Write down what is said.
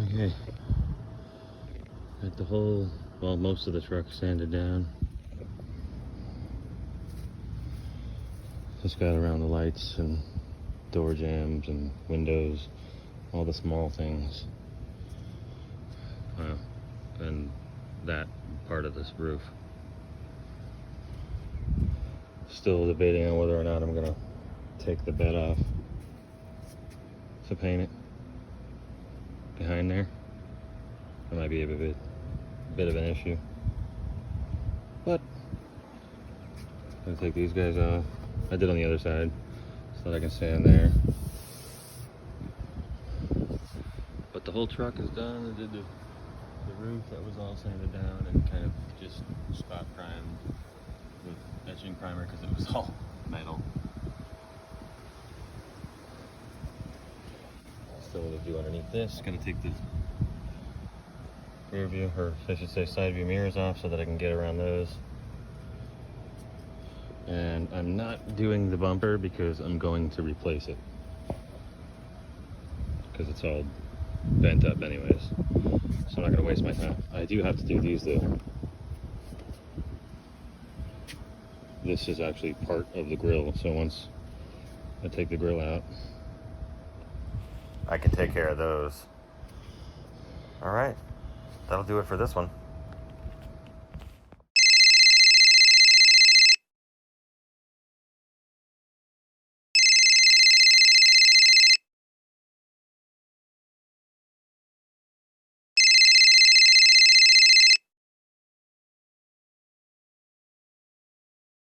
Okay. Got the whole, well, most of the truck sanded down. Just got around the lights and door jambs and windows, all the small things. And that part of this roof. Still debating on whether or not I'm gonna take the bed off to paint it behind there. That might be a bit of an issue. But I'm gonna take these guys off. I did on the other side so that I can stand there. But the whole truck is done. I did the roof, that was all sanded down and kind of just spot primed with etching primer because it was all metal. Still what to do underneath this. Gonna take the rear view, or I should say side view mirrors off so that I can get around those. And I'm not doing the bumper because I'm going to replace it because it's all bent up anyways, so I'm not gonna waste my time. I do have to do these though. This is actually part of the grill, so once I take the grill out, I can take care of those. All right, that'll do it for this one.